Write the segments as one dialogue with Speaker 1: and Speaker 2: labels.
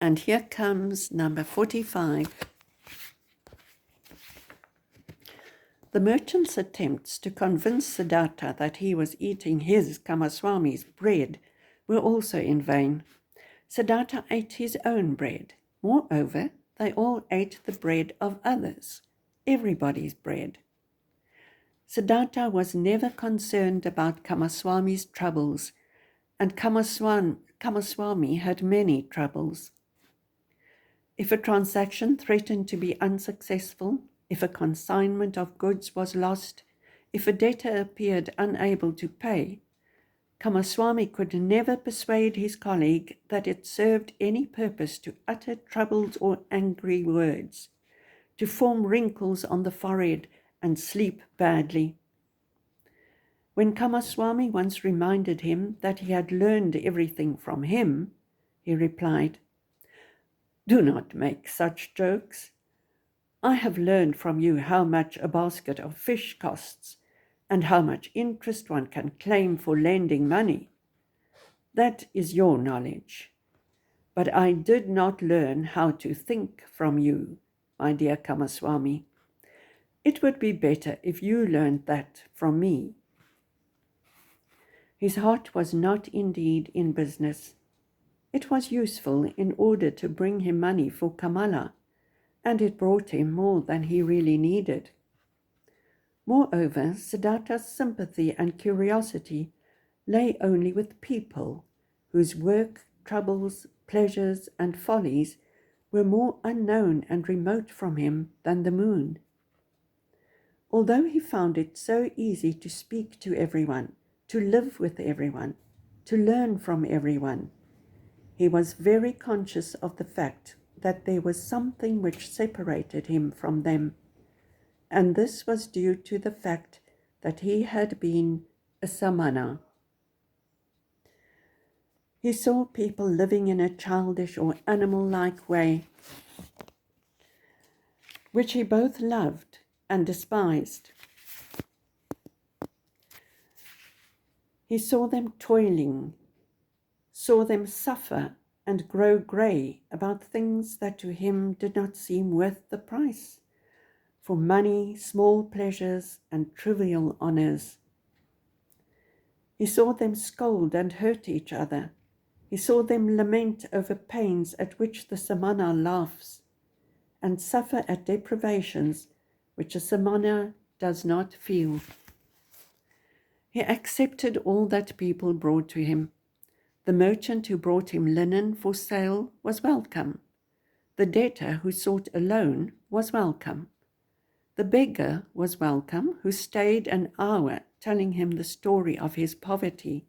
Speaker 1: And here comes number 45. The merchant's attempts to convince Siddharta that he was eating his Kamaswami's bread were also in vain. Siddharta ate his own bread. Moreover, they all ate the bread of others, everybody's bread. Siddharta was never concerned about Kamaswami's troubles, and Kamaswami had many troubles. If a transaction threatened to be unsuccessful, if a consignment of goods was lost, if a debtor appeared unable to pay, Kamaswami could never persuade his colleague that it served any purpose to utter troubled or angry words, to form wrinkles on the forehead and sleep badly. When Kamaswami once reminded him that he had learned everything from him, he replied, "Do not make such jokes. I have learned from you how much a basket of fish costs and how much interest one can claim for lending money. That is your knowledge. But I did not learn how to think from you, my dear Kamaswami. It would be better if you learned that from me." His heart was not indeed in business. It was useful in order to bring him money for Kamala, and it brought him more than he really needed. Moreover, Siddhartha's sympathy and curiosity lay only with people whose work, troubles, pleasures, and follies were more unknown and remote from him than the moon. Although he found it so easy to speak to everyone, to live with everyone, to learn from everyone, he was very conscious of the fact that there was something which separated him from them, and this was due to the fact that he had been a samana. He saw people living in a childish or animal-like way, which he both loved and despised. He saw them toiling, saw them suffer and grow grey about things that to him did not seem worth the price, for money, small pleasures, and trivial honours. He saw them scold and hurt each other. He saw them lament over pains at which the samana laughs, and suffer at deprivations which a samana does not feel. He accepted all that people brought to him. The merchant who brought him linen for sale was welcome. The debtor who sought a loan was welcome. The beggar was welcome who stayed an hour telling him the story of his poverty,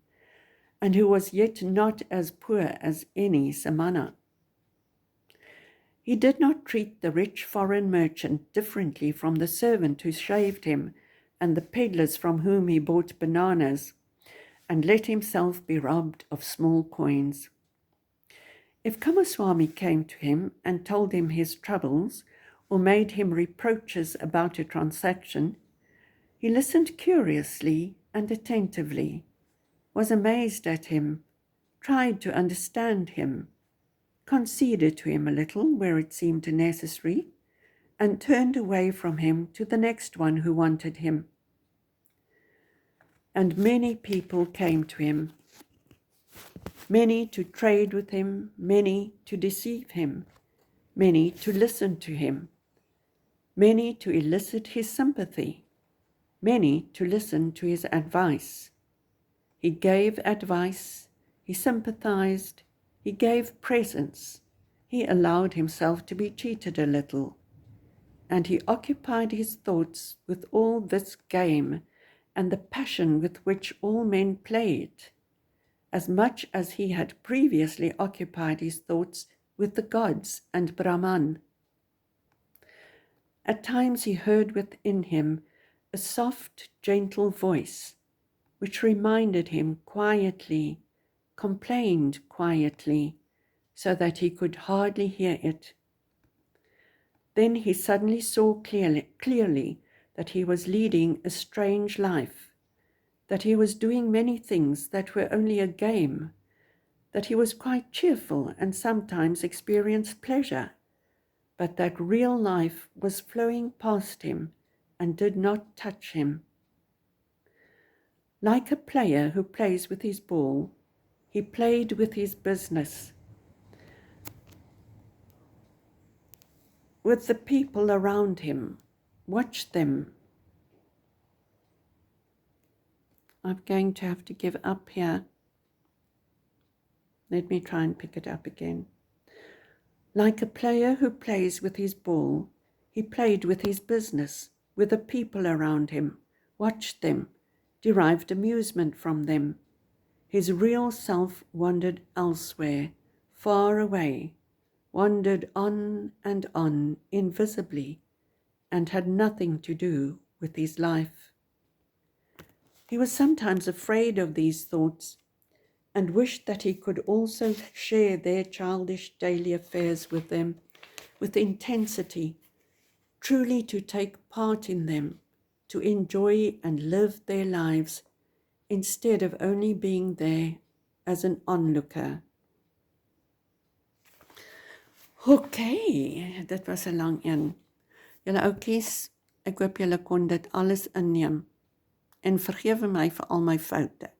Speaker 1: and who was yet not as poor as any samana. He did not treat the rich foreign merchant differently from the servant who shaved him and the peddlers from whom he bought bananas, and let himself be robbed of small coins. If Kamaswami came to him and told him his troubles, or made him reproaches about a transaction, he listened curiously and attentively, was amazed at him, tried to understand him, conceded to him a little where it seemed necessary, and turned away from him to the next one who wanted him. And many people came to him, many to trade with him, many to deceive him, many to listen to him, many to elicit his sympathy, many to listen to his advice. He gave advice, he sympathized, he gave presents, he allowed himself to be cheated a little, and he occupied his thoughts with all this game and the passion with which all men play it, as much as he had previously occupied his thoughts with the gods and Brahman. At times he heard within him a soft, gentle voice, which reminded him quietly, complained quietly, so that he could hardly hear it. Then he suddenly saw clearly that he was leading a strange life, that he was doing many things that were only a game, that he was quite cheerful and sometimes experienced pleasure, but that real life was flowing past him and did not touch him. Like a player who plays with his ball, he played with his business, with the people around him, watched them. I'm going to have to give up here. Let me try and pick it up again. Like a player who plays with his ball, he played with his business, with the people around him, watched them, derived amusement from them. His real self wandered elsewhere, far away, wandered on and on, invisibly, and had nothing to do with his life. He was sometimes afraid of these thoughts, and wished that he could also share their childish daily affairs with them, with intensity, truly to take part in them, to enjoy and live their lives, instead of only being there as an onlooker. Okay, dit was 'n lang een. Julle oukies, ek hoop julle kon dit alles inneem, en vergewe my vir al my foute.